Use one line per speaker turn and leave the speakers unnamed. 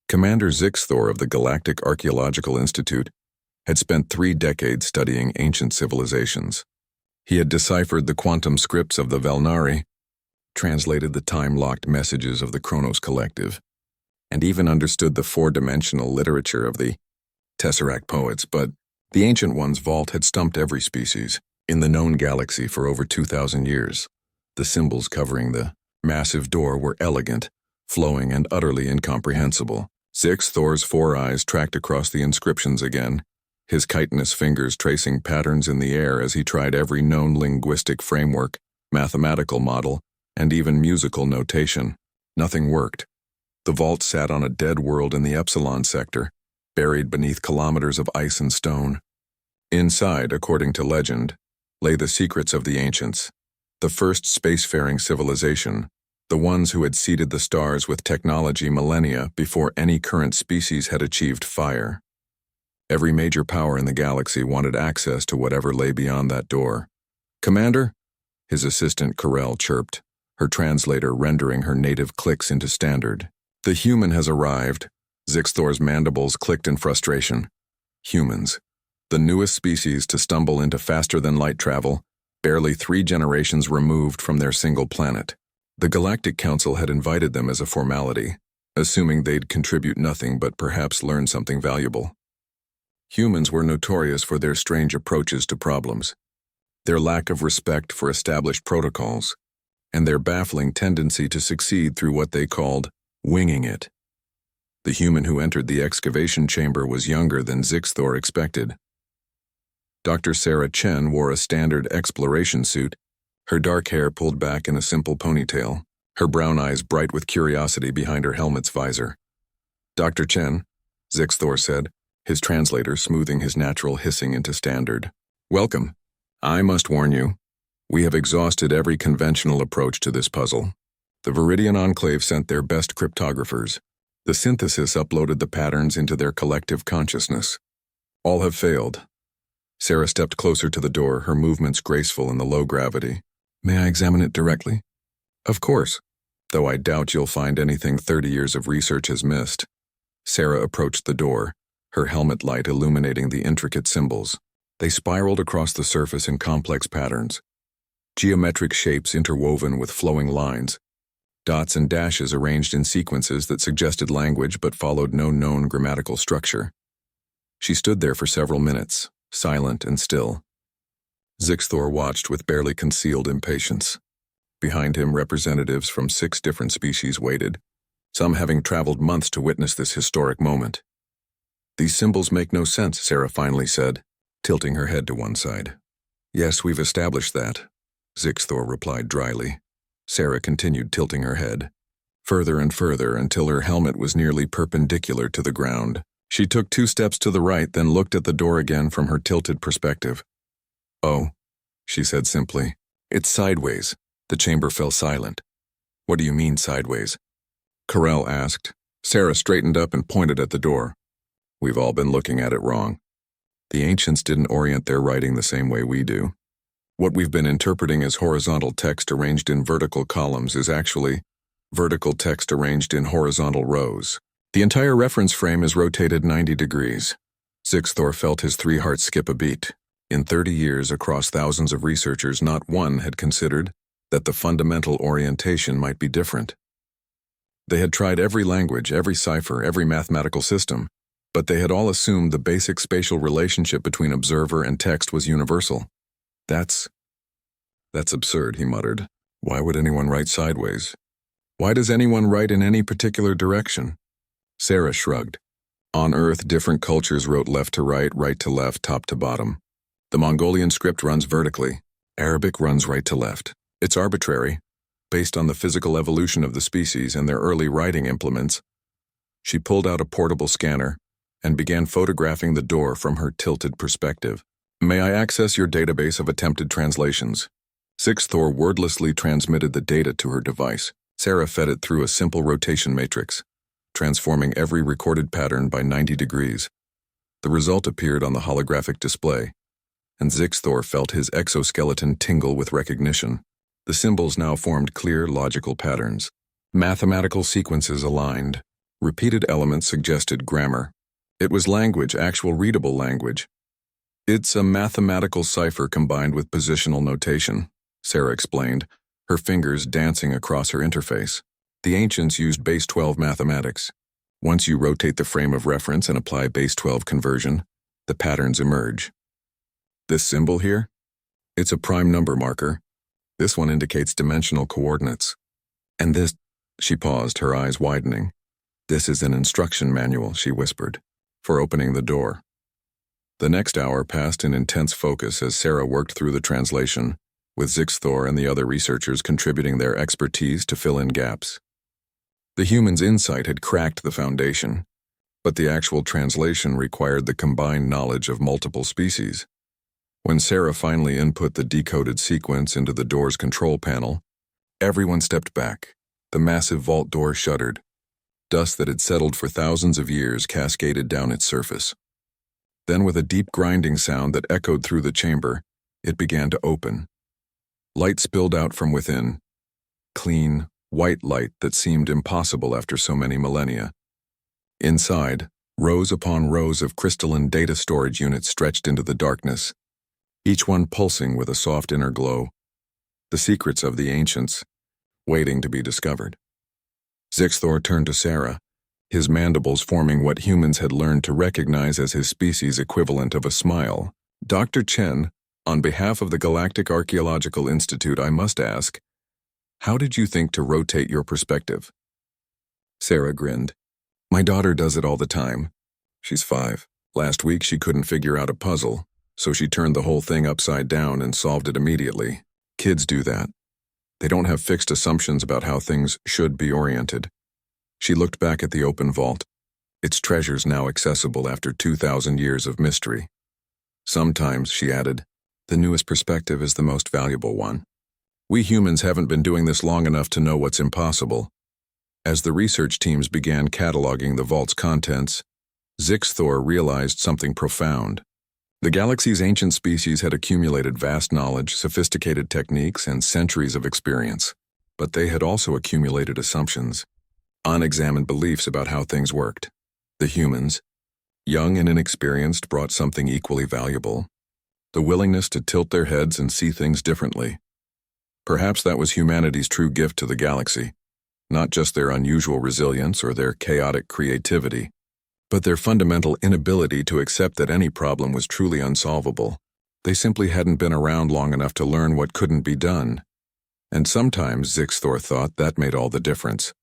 Commander Zixthor of the Galactic Archaeological Institute had spent 3 decades studying ancient civilizations. He had deciphered the quantum scripts of the Velnari, translated the time-locked messages of the Chronos Collective, and even understood the 4-dimensional literature of the Tesseract poets, but the Ancient One's vault had stumped every species in the known galaxy for over 2,000 years. The symbols covering the massive door were elegant, flowing, and utterly incomprehensible. Zixthor's 4 eyes tracked across the inscriptions again, his chitinous fingers tracing patterns in the air as he tried every known linguistic framework, mathematical model, and even musical notation. Nothing worked. The vault sat on a dead world in the Epsilon sector, buried beneath kilometers of ice and stone. Inside, according to legend, lay the secrets of the ancients, the first spacefaring civilization, the ones who had seeded the stars with technology millennia before any current species had achieved fire. Every major power in the galaxy wanted access to whatever lay beyond that door. "Commander?" his assistant Corell chirped, her translator rendering her native clicks into standard. "The human has arrived." Zixthor's mandibles clicked in frustration. Humans, the newest species to stumble into faster-than-light travel, barely 3 generations removed from their single planet. The Galactic Council had invited them as a formality, assuming they'd contribute nothing but perhaps learn something valuable. Humans were notorious for their strange approaches to problems, their lack of respect for established protocols, and their baffling tendency to succeed through what they called winging it. The human who entered the excavation chamber was younger than Zixthor expected. Dr. Sarah Chen wore a standard exploration suit, her dark hair pulled back in a simple ponytail, her brown eyes bright with curiosity behind her helmet's visor. "Dr. Chen," Zixthor said, his translator smoothing his natural hissing into standard. "Welcome. I must warn you, we have exhausted every conventional approach to this puzzle. The Viridian Enclave sent their best cryptographers. The synthesis uploaded the patterns into their collective consciousness. All have failed." Sarah stepped closer to the door, her movements graceful in the low gravity. "May I examine it directly?" "Of course, though I doubt you'll find anything 30 years of research has missed." Sarah approached the door, her helmet light illuminating the intricate symbols. They spiraled across the surface in complex patterns, geometric shapes interwoven with flowing lines, dots and dashes arranged in sequences that suggested language but followed no known grammatical structure. She stood there for several minutes, silent and still. Zixthor watched with barely concealed impatience. Behind him, representatives from 6 different species waited, some having traveled months to witness this historic moment. "These symbols make no sense," Sarah finally said, tilting her head to one side. "Yes, we've established that," Zixthor replied dryly. Sarah continued tilting her head, further and further until her helmet was nearly perpendicular to the ground. She took 2 steps to the right, then looked at the door again from her tilted perspective. "Oh," she said simply. "It's sideways." The chamber fell silent. "What do you mean, sideways?" Corell asked. Sarah straightened up and pointed at the door. "We've all been looking at it wrong. The ancients didn't orient their writing the same way we do. What we've been interpreting as horizontal text arranged in vertical columns is actually vertical text arranged in horizontal rows. The entire reference frame is rotated 90 degrees. Zixthor felt his 3 hearts skip a beat. In 30 years, across thousands of researchers, not one had considered that the fundamental orientation might be different. They had tried every language, every cipher, every mathematical system, but they had all assumed the basic spatial relationship between observer and text was universal. That's absurd," he muttered. "Why would anyone write sideways? Why does anyone write in any particular direction?" Sarah shrugged. "On Earth, different cultures wrote left to right to left, top to bottom. The Mongolian script runs vertically. Arabic runs right to left. It's arbitrary, based on the physical evolution of the species and their early writing implements." She pulled out a portable scanner and began photographing the door from her tilted perspective. "May I access your database of attempted translations?" Zixthor wordlessly transmitted the data to her device. Sarah fed it through a simple rotation matrix, transforming every recorded pattern by 90 degrees. The result appeared on the holographic display, and Zixthor felt his exoskeleton tingle with recognition. The symbols now formed clear, logical patterns, mathematical sequences aligned, Repeated elements suggested grammar. It was language, actual readable language. It's a mathematical cipher combined with positional notation, Sarah explained, her fingers dancing across her interface. The ancients used base 12 mathematics. Once you rotate the frame of reference and apply base 12 conversion, the patterns emerge. This symbol here? It's a prime number marker. This one indicates dimensional coordinates. And this, she paused, her eyes widening. This is an instruction manual, she whispered, for opening the door. The next hour passed in intense focus as Sarah worked through the translation, with Zixthor and the other researchers contributing their expertise to fill in gaps. The human's insight had cracked the foundation, but the actual translation required the combined knowledge of multiple species. When Sarah finally input the decoded sequence into the door's control panel, everyone stepped back. The massive vault door shuddered. Dust that had settled for thousands of years cascaded down its surface. Then, with a deep grinding sound that echoed through the chamber, it began to open. Light spilled out from within. Clean, white light that seemed impossible after so many millennia. Inside, rows upon rows of crystalline data storage units stretched into the darkness, each one pulsing with a soft inner glow. The secrets of the ancients, waiting to be discovered. Zixthor turned to Sarah, his mandibles forming what humans had learned to recognize as his species' equivalent of a smile. Dr. Chen, on behalf of the Galactic Archaeological Institute, I must ask, how did you think to rotate your perspective? Sarah grinned. My daughter does it all the time. She's 5. Last week she couldn't figure out a puzzle, so she turned the whole thing upside down and solved it immediately. Kids do that. They don't have fixed assumptions about how things should be oriented. She looked back at the open vault, its treasures now accessible after 2,000 years of mystery. Sometimes, she added, the newest perspective is the most valuable one. We humans haven't been doing this long enough to know what's impossible. As the research teams began cataloging the vault's contents, Zixthor realized something profound. The galaxy's ancient species had accumulated vast knowledge, sophisticated techniques, and centuries of experience. But they had also accumulated assumptions, unexamined beliefs about how things worked. The humans, young and inexperienced, brought something equally valuable: the willingness to tilt their heads and see things differently. Perhaps that was humanity's true gift to the galaxy, not just their unusual resilience or their chaotic creativity, but their fundamental inability to accept that any problem was truly unsolvable. They simply hadn't been around long enough to learn what couldn't be done. And sometimes, Zixthor thought, that made all the difference.